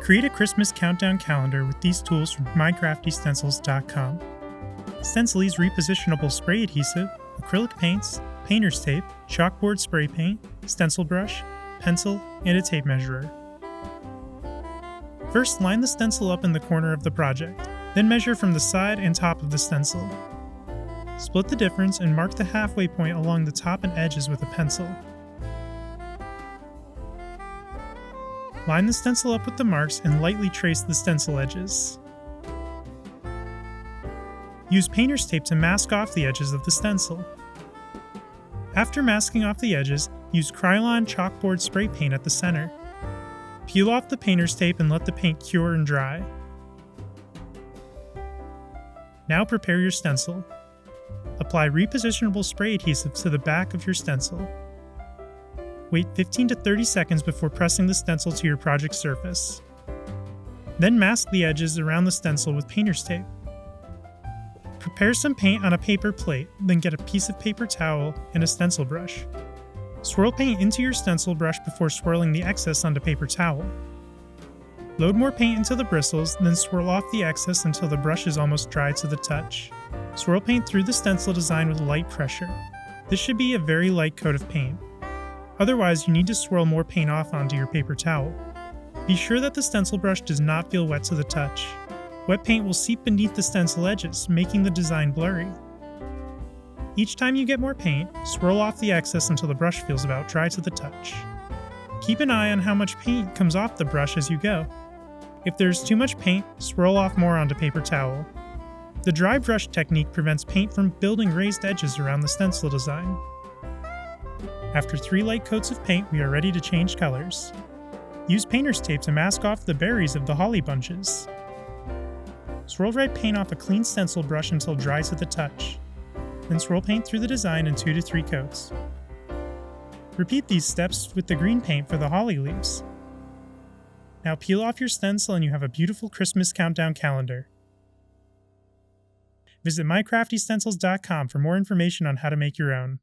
Create a Christmas countdown calendar with these tools from mycraftystencils.com. Stencil's repositionable spray adhesive, acrylic paints, painter's tape, chalkboard spray paint, stencil brush, pencil, and a tape measurer. First, line the stencil up in the corner of the project, then measure from the side and top of the stencil. Split the difference and mark the halfway point along the top and edges with a pencil. Line the stencil up with the marks and lightly trace the stencil edges. Use painter's tape to mask off the edges of the stencil. After masking off the edges, use Krylon chalkboard spray paint at the center. Peel off the painter's tape and let the paint cure and dry. Now prepare your stencil. Apply repositionable spray adhesive to the back of your stencil. Wait 15 to 30 seconds before pressing the stencil to your project surface. Then mask the edges around the stencil with painter's tape. Prepare some paint on a paper plate, then get a piece of paper towel and a stencil brush. Swirl paint into your stencil brush before swirling the excess onto paper towel. Load more paint into the bristles, then swirl off the excess until the brush is almost dry to the touch. Swirl paint through the stencil design with light pressure. This should be a very light coat of paint. Otherwise, you need to swirl more paint off onto your paper towel. Be sure that the stencil brush does not feel wet to the touch. Wet paint will seep beneath the stencil edges, making the design blurry. Each time you get more paint, swirl off the excess until the brush feels about dry to the touch. Keep an eye on how much paint comes off the brush as you go. If there's too much paint, swirl off more onto paper towel. The dry brush technique prevents paint from building raised edges around the stencil design. After 3 light coats of paint, we are ready to change colors. Use painter's tape to mask off the berries of the holly bunches. Swirl red paint off a clean stencil brush until dry to the touch. Then swirl paint through the design in 2 to 3 coats. Repeat these steps with the green paint for the holly leaves. Now peel off your stencil and you have a beautiful Christmas countdown calendar. Visit mycraftystencils.com for more information on how to make your own.